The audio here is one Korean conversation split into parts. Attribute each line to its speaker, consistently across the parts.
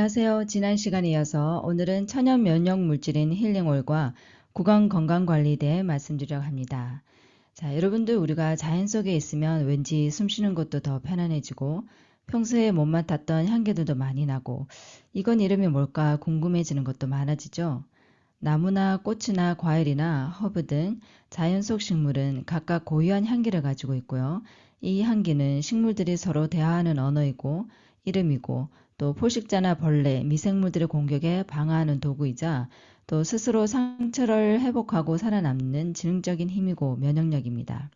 Speaker 1: 안녕하세요. 지난 시간에 이어서 오늘은 천연 면역 물질인 힐링오일과 구강 건강관리에 대해 말씀드리려고 합니다. 자, 여러분들 우리가 자연 속에 있으면 왠지 숨 쉬는 것도 더 편안해지고 평소에 못 맡았던 향기들도 많이 나고 이건 이름이 뭘까 궁금해지는 것도 많아지죠. 나무나 꽃이나 과일이나 허브 등 자연 속 식물은 각각 고유한 향기를 가지고 있고요. 이 향기는 식물들이 서로 대화하는 언어이고 이름이고 또 포식자나 벌레, 미생물들의 공격에 방어하는 도구이자 또 스스로 상처를 회복하고 살아남는 지능적인 힘이고 면역력입니다.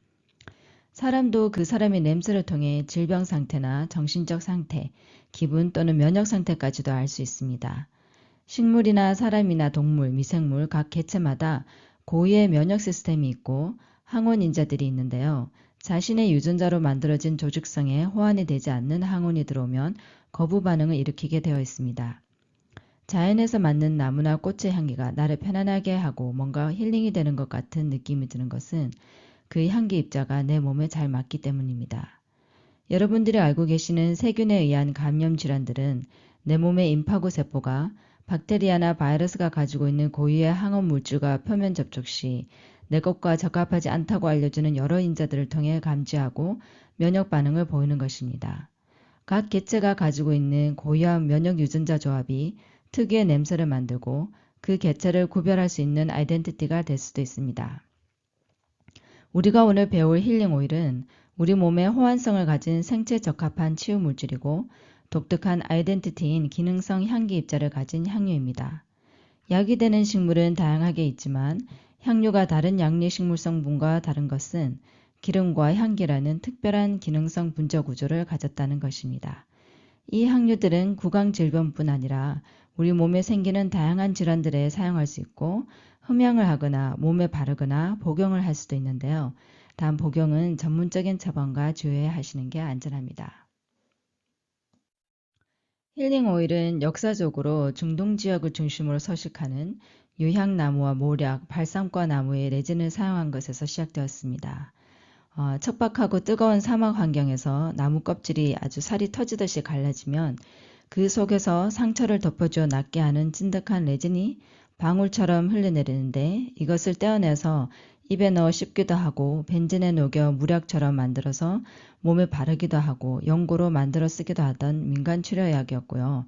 Speaker 1: 사람도 그 사람의 냄새를 통해 질병 상태나 정신적 상태, 기분 또는 면역 상태까지도 알 수 있습니다. 식물이나 사람이나 동물, 미생물 각 개체마다 고유의 면역 시스템이 있고 항원인자들이 있는데요. 자신의 유전자로 만들어진 조직성에 호환이 되지 않는 항원이 들어오면 거부 반응을 일으키게 되어 있습니다. 자연에서 맡는 나무나 꽃의 향기가 나를 편안하게 하고 뭔가 힐링이 되는 것 같은 느낌이 드는 것은 그 향기 입자가 내 몸에 잘 맞기 때문입니다. 여러분들이 알고 계시는 세균에 의한 감염 질환들은 내 몸의 임파구 세포가 박테리아나 바이러스가 가지고 있는 고유의 항원 물질과 표면 접촉 시 내 것과 적합하지 않다고 알려주는 여러 인자들을 통해 감지하고 면역 반응을 보이는 것입니다. 각 개체가 가지고 있는 고유한 면역 유전자 조합이 특유의 냄새를 만들고 그 개체를 구별할 수 있는 아이덴티티가 될 수도 있습니다. 우리가 오늘 배울 힐링 오일은 우리 몸의 호환성을 가진 생체 적합한 치유 물질이고 독특한 아이덴티티인 기능성 향기 입자를 가진 향유입니다. 약이 되는 식물은 다양하게 있지만 향유가 다른 양리 식물 성분과 다른 것은 기름과 향기라는 특별한 기능성 분자 구조를 가졌다는 것입니다. 이 향유들은 구강 질병뿐 아니라 우리 몸에 생기는 다양한 질환들에 사용할 수 있고 흠양을 하거나 몸에 바르거나 복용을 할 수도 있는데요. 단 복용은 전문적인 처방과 주의해 하시는 게 안전합니다. 힐링 오일은 역사적으로 중동 지역을 중심으로 서식하는 유향나무와 모략, 발상과 나무의 레진을 사용한 것에서 시작되었습니다. 척박하고 뜨거운 사막 환경에서 나무 껍질이 아주 살이 터지듯이 갈라지면 그 속에서 상처를 덮어주어 낫게 하는 찐득한 레진이 방울처럼 흘러내리는데 이것을 떼어내서 입에 넣어 씹기도 하고 벤진에 녹여 무약처럼 만들어서 몸에 바르기도 하고 연고로 만들어 쓰기도 하던 민간 치료약이었고요.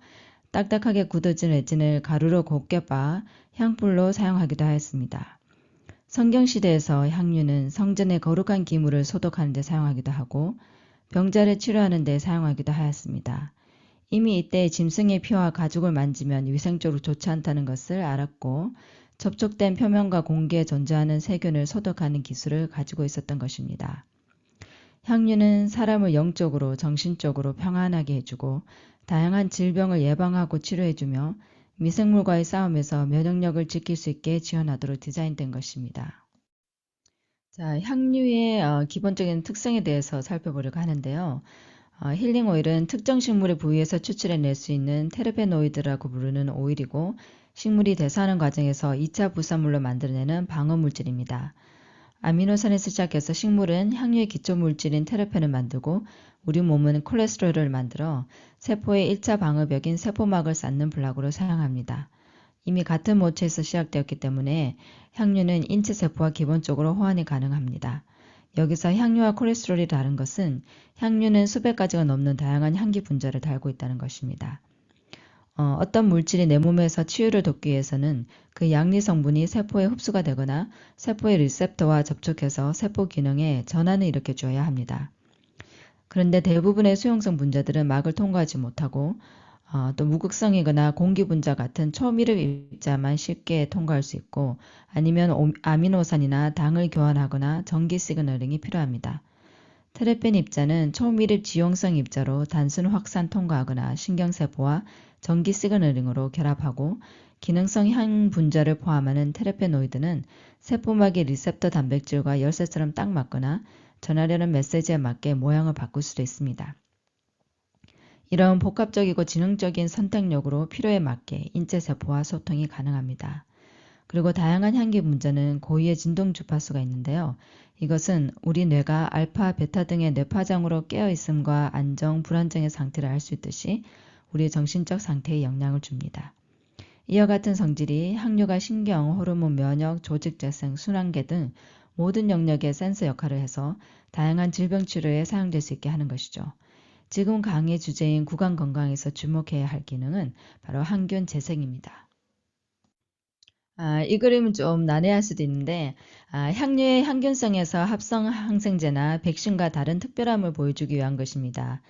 Speaker 1: 딱딱하게 굳어진 레진을 가루로 곱게 빻아 향불로 사용하기도 하였습니다. 성경시대에서 향유는 성전의 거룩한 기물을 소독하는 데 사용하기도 하고 병자를 치료하는 데 사용하기도 하였습니다. 이미 이때 짐승의 피와 가죽을 만지면 위생적으로 좋지 않다는 것을 알았고 접촉된 표면과 공기에 존재하는 세균을 소독하는 기술을 가지고 있었던 것입니다. 향유는 사람을 영적으로 정신적으로 평안하게 해주고 다양한 질병을 예방하고 치료해주며 미생물과의 싸움에서 면역력을 지킬 수 있게 지원하도록 디자인된 것입니다. 자, 향유의 기본적인 특성에 대해서 살펴보려고 하는데요. 힐링 오일은 특정 식물의 부위에서 추출해낼 수 있는 테르페노이드라고 부르는 오일이고 식물이 대사하는 과정에서 2차 부산물로 만들어내는 방어물질입니다. 아미노산에서 시작해서 식물은 향유의 기초물질인 테르펜을 만들고 우리 몸은 콜레스테롤을 만들어 세포의 1차 방어벽인 세포막을 쌓는 블록으로 사용합니다. 이미 같은 모체에서 시작되었기 때문에 향유는 인체 세포와 기본적으로 호환이 가능합니다. 여기서 향유와 콜레스테롤이 다른 것은 향유는 수백 가지가 넘는 다양한 향기 분자를 달고 있다는 것입니다. 어떤 물질이 내 몸에서 치유를 돕기 위해서는 그 양리 성분이 세포에 흡수가 되거나 세포의 리셉터와 접촉해서 세포 기능에 전환을 일으켜줘야 합니다. 그런데 대부분의 수용성 분자들은 막을 통과하지 못하고 또 무극성이거나 공기분자 같은 초미립 입자만 쉽게 통과할 수 있고 아니면 아미노산이나 당을 교환하거나 전기 시그널링이 필요합니다. 테레펜 입자는 초미립 지용성 입자로 단순 확산 통과하거나 신경세포와 전기 시그널링으로 결합하고 기능성 향 분자를 포함하는 테레페노이드는 세포막의 리셉터 단백질과 열쇠처럼 딱 맞거나 전하려는 메시지에 맞게 모양을 바꿀 수도 있습니다. 이런 복합적이고 지능적인 선택력으로 필요에 맞게 인체세포와 소통이 가능합니다. 그리고 다양한 향기 분자는 고유의 진동 주파수가 있는데요. 이것은 우리 뇌가 알파, 베타 등의 뇌파장으로 깨어있음과 안정, 불안정의 상태를 알 수 있듯이 우리의 정신적 상태에 영향을 줍니다. 이와 같은 성질이 항류가 신경, 호르몬, 면역, 조직 재생, 순환계 등 모든 영역의 센서 역할을 해서 다양한 질병 치료에 사용될 수 있게 하는 것이죠. 지금 강의 주제인 구강 건강에서 주목해야 할 기능은 바로 항균 재생입니다. 이 그림은 좀 난해할 수도 있는데 향료의 항균성에서 합성 항생제나 백신과 다른 특별함을 보여주기 위한 것입니다.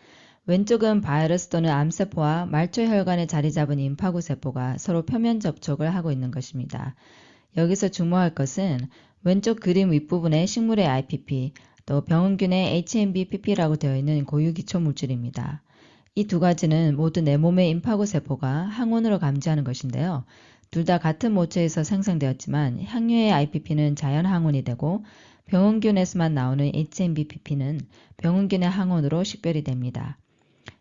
Speaker 1: 왼쪽은 바이러스 또는 암세포와 말초 혈관에 자리 잡은 임파구 세포가 서로 표면 접촉을 하고 있는 것입니다. 여기서 주목할 것은 왼쪽 그림 윗부분에 식물의 IPP, 또 병원균의 HMB-PP라고 되어 있는 고유 기초 물질입니다. 이 두 가지는 모두 내 몸의 임파구 세포가 항원으로 감지하는 것인데요. 둘 다 같은 모체에서 생성되었지만 향료의 IPP는 자연 항원이 되고 병원균에서만 나오는 HMB-PP는 병원균의 항원으로 식별이 됩니다.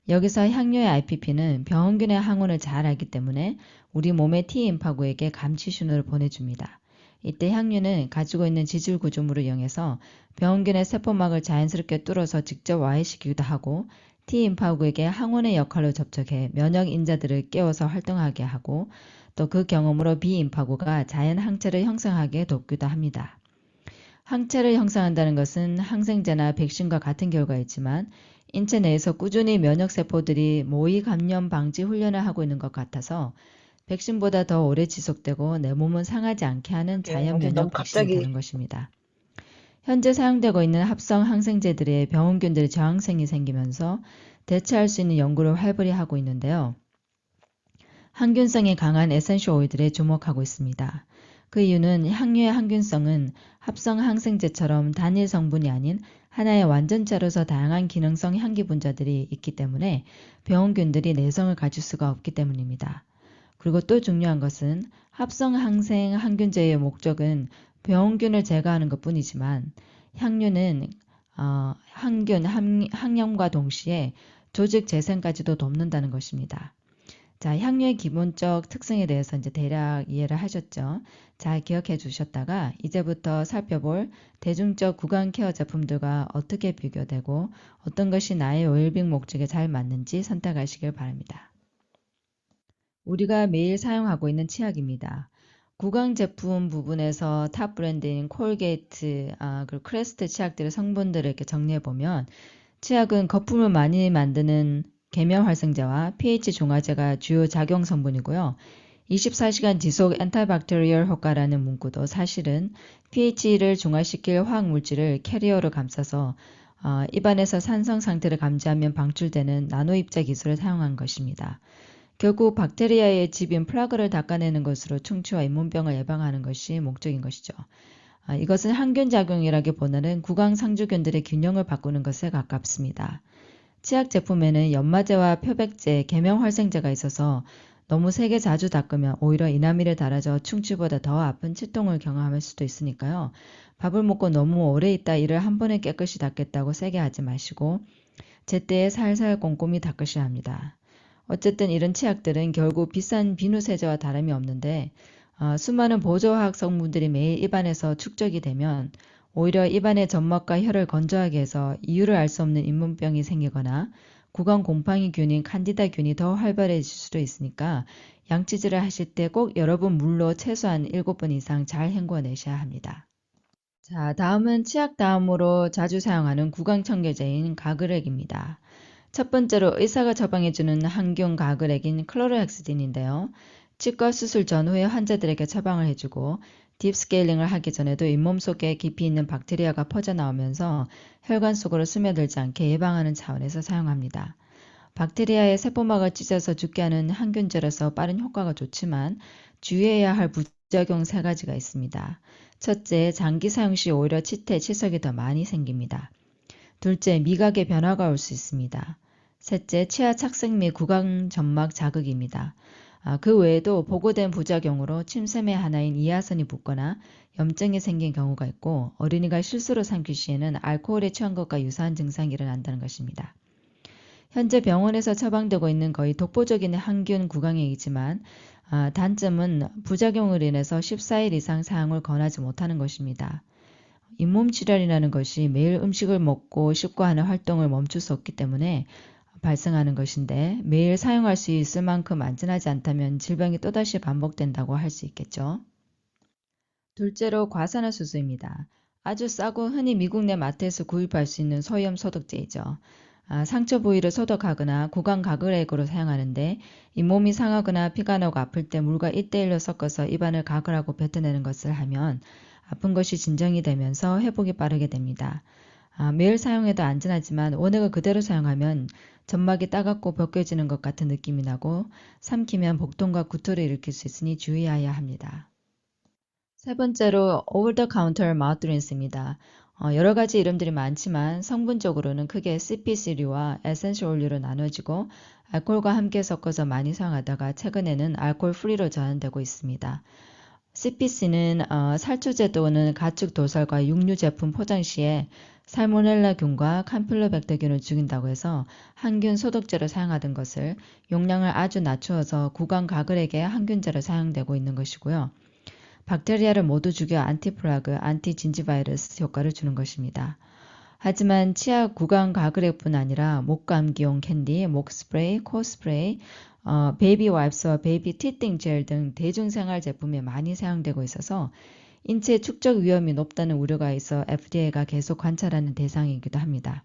Speaker 1: 여기서 향료의 IPP는 병원균의 항원을 잘 알기 때문에 우리 몸의 T임파구에게 감지 신호를 보내줍니다. 이때 향료는 가지고 있는 지질 구조물을 이용해서 병원균의 세포막을 자연스럽게 뚫어서 직접 와해시키기도 하고 T임파구에게 항원의 역할로 접촉해 면역 인자들을 깨워서 활동하게 하고 또 그 경험으로 B임파구가 자연 항체를 형성하게 돕기도 합니다. 항체를 형성한다는 것은 항생제나 백신과 같은 결과이지만 인체 내에서 꾸준히 면역세포들이 모의 감염 방지 훈련을 하고 있는 것 같아서 백신보다 더 오래 지속되고 내 몸은 상하지 않게 하는 자연
Speaker 2: 너무
Speaker 1: 면역 백신이
Speaker 2: 갑자기
Speaker 1: 되는 것입니다. 현재 사용되고 있는 합성 항생제들의 병원균들의 저항성이 생기면서 대체할 수 있는 연구를 활발히 하고 있는데요. 항균성이 강한 에센셜 오일들에 주목하고 있습니다. 그 이유는 향료의 항균성은 합성 항생제처럼 단일 성분이 아닌 하나의 완전체로서 다양한 기능성 향기 분자들이 있기 때문에 병원균들이 내성을 가질 수가 없기 때문입니다. 그리고 또 중요한 것은 합성 항균제의 목적은 병원균을 제거하는 것 뿐이지만 향료는 항염과 동시에 조직 재생까지도 돕는다는 것입니다. 자, 향료의 기본적 특성에 대해서 이제 대략 이해를 하셨죠? 잘 기억해 주셨다가 이제부터 살펴볼 대중적 구강 케어 제품들과 어떻게 비교되고 어떤 것이 나의 웰빙 목적에 잘 맞는지 선택하시길 바랍니다. 우리가 매일 사용하고 있는 치약입니다. 구강 제품 부분에서 탑 브랜드인 콜게이트, 그리고 크레스트 치약들의 성분들을 이렇게 정리해 보면 치약은 거품을 많이 만드는 계면 활성제와 pH 중화제가 주요 작용 성분이고요. 24시간 지속 엔타박테리얼 효과라는 문구도 사실은 pH를 중화시킬 화학 물질을 캐리어로 감싸서 입안에서 산성 상태를 감지하면 방출되는 나노 입자 기술을 사용한 것입니다. 결국 박테리아의 집인 플라그를 닦아내는 것으로 충치와 잇몸병을 예방하는 것이 목적인 것이죠. 이것은 항균작용이라기보다는 구강상주균들의 균형을 바꾸는 것에 가깝습니다. 치약 제품에는 연마제와 표백제, 계명활성제가 있어서 너무 세게 자주 닦으면 오히려 이나미를 달아져 충치보다 더 아픈 치통을 경험할 수도 있으니까요. 밥을 먹고 너무 오래 있다 이를 한 번에 깨끗이 닦겠다고 세게 하지 마시고 제때에 살살 꼼꼼히 닦으셔야 합니다. 어쨌든 이런 치약들은 결국 비싼 비누 세제와 다름이 없는데 수많은 보조화학 성분들이 매일 입안에서 축적이 되면 오히려 입안의 점막과 혀를 건조하게 해서 이유를 알 수 없는 잇몸병이 생기거나 구강 곰팡이균인 칸디다균이 더 활발해질 수도 있으니까 양치질을 하실 때 꼭 여러 번 물로 최소한 7번 이상 잘 헹궈내셔야 합니다. 자, 다음은 치약 다음으로 자주 사용하는 구강 청결제인 가그렉입니다. 첫 번째로 의사가 처방해주는 항균 가그렉인 클로로헥스딘인데요. 치과 수술 전후에 환자들에게 처방을 해주고 딥스케일링을 하기 전에도 잇몸 속에 깊이 있는 박테리아가 퍼져나오면서 혈관 속으로 스며들지 않게 예방하는 차원에서 사용합니다. 박테리아의 세포막을 찢어서 죽게 하는 항균제로서 빠른 효과가 좋지만 주의해야 할 부작용 3가지가 있습니다. 첫째, 장기 사용 시 오히려 치태, 치석이 더 많이 생깁니다. 둘째, 미각의 변화가 올 수 있습니다. 셋째, 치아 착색 및 구강 점막 자극입니다. 그 외에도 보고된 부작용으로 침샘의 하나인 이하선이 붓거나 염증이 생긴 경우가 있고 어린이가 실수로 삼킬 시에는 알코올에 취한 것과 유사한 증상이 일어난다는 것입니다. 현재 병원에서 처방되고 있는 거의 독보적인 항균 구강액이지만 단점은 부작용으로 인해서 14일 이상 사용을 권하지 못하는 것입니다. 잇몸 출혈이라는 것이 매일 음식을 먹고 씹고 하는 활동을 멈출 수 없기 때문에 발생하는 것인데 매일 사용할 수 있을 만큼 안전하지 않다면 질병이 또다시 반복된다고 할 수 있겠죠. 둘째로 과산화수소입니다. 아주 싸고 흔히 미국 내 마트에서 구입할 수 있는 소염 소독제이죠. 상처 부위를 소독하거나 구강 가글액으로 사용하는데 잇몸이 상하거나 피가 나고 아플 때 물과 1대1로 섞어서 입안을 가글하고 뱉어내는 것을 하면 아픈 것이 진정이 되면서 회복이 빠르게 됩니다. 매일 사용해도 안전하지만 원액을 그대로 사용하면 점막이 따갑고 벗겨지는 것 같은 느낌이 나고 삼키면 복통과 구토를 일으킬 수 있으니 주의해야 합니다. 세 번째로 over the counter mouth rinse입니다. 여러 가지 이름들이 많지만 성분적으로는 크게 CPC류와 에센셜 오일로 나눠지고 알코올과 함께 섞어서 많이 사용하다가 최근에는 알코올 프리로 전환되고 있습니다. CPC는 살초제 또는 가축 도살과 육류 제품 포장 시에 살모넬라균과 캄필로백터균을 죽인다고 해서 항균 소독제로 사용하던 것을 용량을 아주 낮추어서 구강 가글액에 항균제로 사용되고 있는 것이고요. 박테리아를 모두 죽여 안티플라그, 안티진지바이러스 효과를 주는 것입니다. 하지만 치아 구강 가글액뿐 아니라 목감기용 캔디, 목 스프레이, 코 스프레이, 베이비 와이프스와 베이비 티띵 젤 등 대중생활 제품에 많이 사용되고 있어서 인체 축적 위험이 높다는 우려가 있어 FDA가 계속 관찰하는 대상이기도 합니다.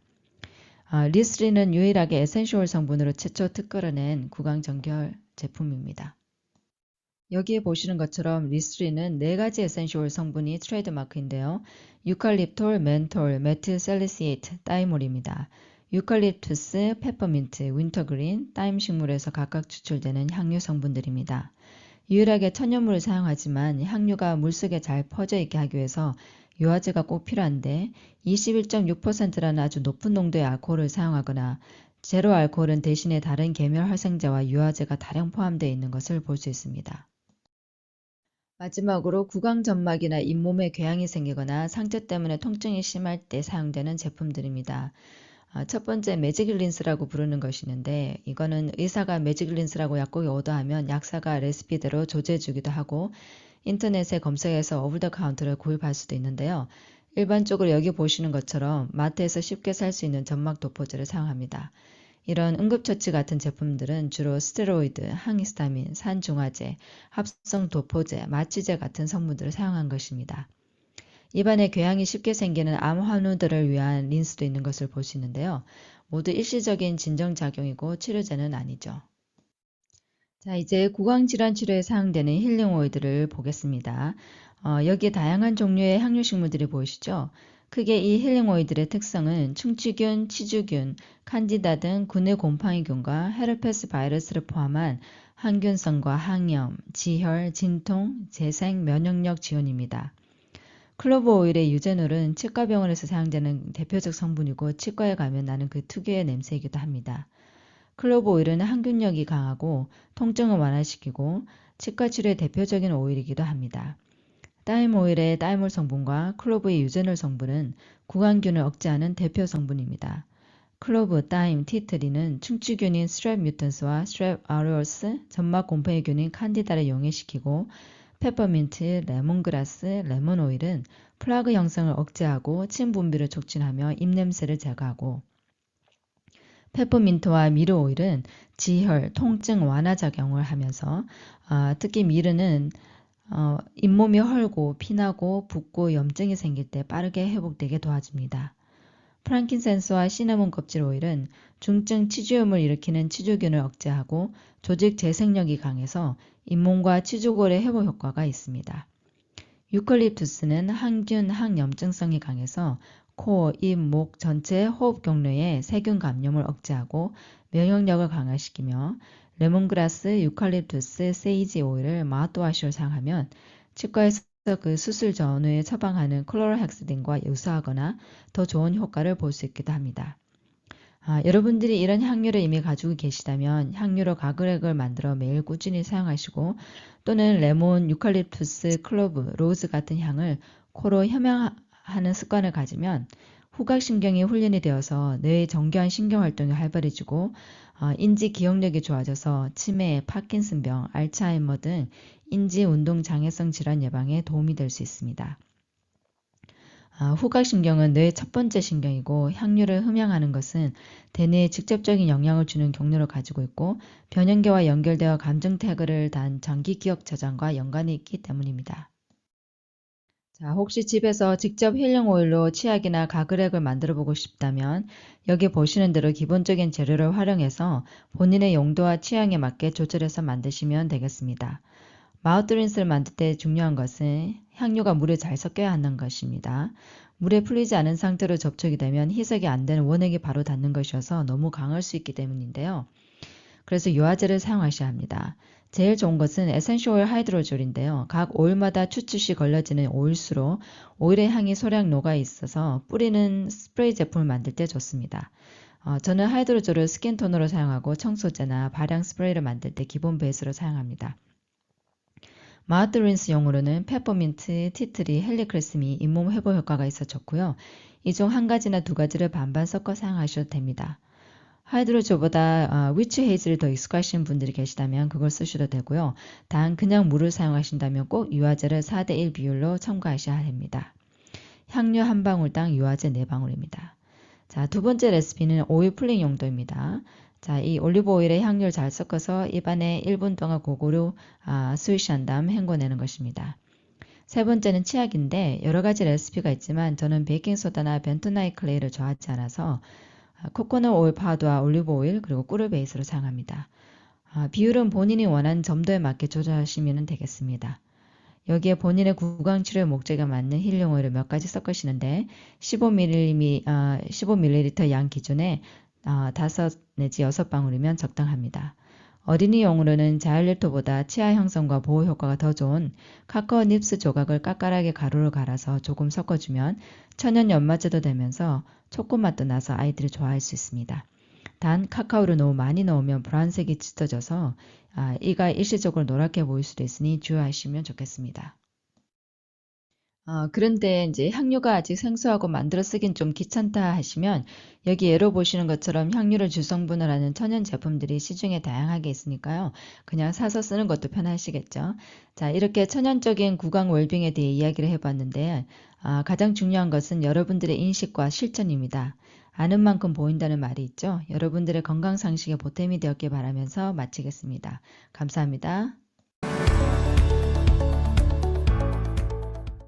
Speaker 1: 리스린은 유일하게 에센셜 성분으로 최초 특허를 구강 정결 제품입니다. 여기에 보시는 것처럼 리스트린은 4가지 에센셜 성분이 트레이드마크인데요. 유칼립톨, 멘톨, 메틸셀리시에이트, 다이몰입니다. 유칼립투스, 페퍼민트, 윈터그린, 다임 식물에서 각각 추출되는 향유 성분들입니다. 유일하게 천연물을 사용하지만 향유가 물속에 잘 퍼져 있게 하기 위해서 유화제가 꼭 필요한데 21.6%라는 아주 높은 농도의 알코올을 사용하거나 제로 알코올은 대신에 다른 계멸 활성제와 유화제가 다량 포함되어 있는 것을 볼 수 있습니다. 마지막으로 구강 점막이나 잇몸에 궤양이 생기거나 상처 때문에 통증이 심할 때 사용되는 제품들입니다. 첫 번째 매직 린스라고 부르는 것이 있는데 이거는 의사가 매직 린스라고 약국에 오더하면 약사가 레시피대로 조제해주기도 하고 인터넷에 검색해서 오버 더 카운터를 구입할 수도 있는데요. 일반적으로 여기 보시는 것처럼 마트에서 쉽게 살 수 있는 점막 도포제를 사용합니다. 이런 응급처치 같은 제품들은 주로 스테로이드, 항히스타민, 산중화제, 합성 도포제, 마취제 같은 성분들을 사용한 것입니다. 입안에 궤양이 쉽게 생기는 암 환우들을 위한 린스도 있는 것을 볼 수 있는데요. 모두 일시적인 진정작용이고 치료제는 아니죠. 자, 이제 구강질환 치료에 사용되는 힐링 오일들을 보겠습니다. 여기에 다양한 종류의 향유식물들이 보이시죠? 크게 이 힐링 오일들의 특성은 충치균, 치주균, 칸디다 등 구내 곰팡이균과 헤르페스 바이러스를 포함한 항균성과 항염, 지혈, 진통, 재생, 면역력 지원입니다. 클로버 오일의 유제놀은 치과병원에서 사용되는 대표적 성분이고 치과에 가면 나는 그 특유의 냄새이기도 합니다. 클로버 오일은 항균력이 강하고 통증을 완화시키고 치과 치료의 대표적인 오일이기도 합니다. 다임 오일의 다이몰 성분과 클로브의 유제놀 성분은 구강균을 억제하는 대표 성분입니다. 클로브, 다임, 티트리는 충치균인 스트랩 뮤턴스와 스트랩 아우레우스, 점막 곰팡이균인 칸디다를 용해시키고 페퍼민트, 레몬그라스, 레몬 오일은 플라그 형성을 억제하고 침 분비를 촉진하며 입냄새를 제거하고 페퍼민트와 미르 오일은 지혈, 통증 완화 작용을 하면서 특히 미르는 잇몸이 헐고 피나고 붓고 염증이 생길 때 빠르게 회복되게 도와줍니다. 프랑킨센스와 시나몬 껍질 오일은 중증 치주염을 일으키는 치주균을 억제하고 조직 재생력이 강해서 잇몸과 치주골의 회복 효과가 있습니다. 유칼립투스는 항균, 항염증성이 강해서 코, 입, 목 전체 호흡 경로의 세균 감염을 억제하고 면역력을 강화시키며 레몬그라스, 유칼립투스, 세이지 오일을 마우스워시로 사용하면 치과에서 그 수술 전후에 처방하는 클로로헥스딘과 유사하거나 더 좋은 효과를 볼 수 있기도 합니다. 여러분들이 이런 향유를 이미 가지고 계시다면 향유로 가글액을 만들어 매일 꾸준히 사용하시고 또는 레몬, 유칼립투스, 클로브, 로즈 같은 향을 코로 혐양하는 습관을 가지면 후각신경이 훈련이 되어서 뇌의 정교한 신경활동이 활발해지고 인지 기억력이 좋아져서 치매, 파킨슨병, 알츠하이머 등 인지 운동 장애성 질환 예방에 도움이 될 수 있습니다. 후각신경은 뇌의 첫 번째 신경이고 향유를 흠양하는 것은 대뇌에 직접적인 영향을 주는 경로를 가지고 있고 변연계와 연결되어 감정 태그를 단 장기 기억 저장과 연관이 있기 때문입니다. 자, 혹시 집에서 직접 힐링 오일로 치약이나 가글액을 만들어 보고 싶다면 여기 보시는 대로 기본적인 재료를 활용해서 본인의 용도와 취향에 맞게 조절해서 만드시면 되겠습니다. 마우스 린스를 만들 때 중요한 것은 향유가 물에 잘 섞여야 하는 것입니다. 물에 풀리지 않은 상태로 접촉이 되면 희석이 안 되는 원액이 바로 닿는 것이어서 너무 강할 수 있기 때문인데요. 그래서 유화제를 사용하셔야 합니다. 제일 좋은 것은 에센셜 오일 하이드로졸인데요. 각 오일마다 추출시 걸러지는 오일수로 오일의 향이 소량 녹아 있어서 뿌리는 스프레이 제품을 만들 때 좋습니다. 저는 하이드로졸을 스킨토너로 사용하고 청소제나 발향 스프레이를 만들 때 기본 베이스로 사용합니다. 마우스 린스용으로는 페퍼민트, 티트리, 헬리크레스미 잇몸 회복 효과가 있어 좋고요. 이 중 한 가지나 두 가지를 반반 섞어 사용하셔도 됩니다. 하이드로졸보다 위치 헤이즐이 더 익숙하신 분들이 계시다면 그걸 쓰셔도 되고요. 단 그냥 물을 사용하신다면 꼭 유화제를 4대1 비율로 첨가하셔야 합니다. 향유 한 방울당 유화제 4방울입니다. 자, 두 번째 레시피는 오일 풀링 용도입니다. 자, 이 올리브 오일에 향유를 잘 섞어서 입안에 1분 동안 고구려 스위시한 다음 헹궈내는 것입니다. 세 번째는 치약인데 여러 가지 레시피가 있지만 저는 베이킹소다나 벤토나이 클레이를 좋아하지 않아서 코코넛 오일 파우더와 올리브 오일 그리고 꿀을 베이스로 사용합니다. 비율은 본인이 원하는 점도에 맞게 조절하시면 되겠습니다. 여기에 본인의 구강치료의 목적에 맞는 힐링 오일을 몇 가지 섞으시는데 15ml 양 기준에 5 내지 6방울이면 적당합니다. 어린이용으로는 자일리토보다 치아 형성과 보호 효과가 더 좋은 카카오 닙스 조각을 깔깔하게 가루로 갈아서 조금 섞어주면 천연 연마제도 되면서 초코맛도 나서 아이들이 좋아할 수 있습니다. 단 카카오를 너무 많이 넣으면 보라색이 짙어져서 이가 일시적으로 노랗게 보일 수도 있으니 주의하시면 좋겠습니다. 그런데 이제 향유가 아직 생소하고 만들어 쓰긴 좀 귀찮다 하시면 여기 예로 보시는 것처럼 향유를 주성분을 하는 천연 제품들이 시중에 다양하게 있으니까요. 그냥 사서 쓰는 것도 편하시겠죠. 자, 이렇게 천연적인 구강 웰빙에 대해 이야기를 해봤는데 가장 중요한 것은 여러분들의 인식과 실천입니다. 아는 만큼 보인다는 말이 있죠. 여러분들의 건강 상식에 보탬이 되었길 바라면서 마치겠습니다. 감사합니다.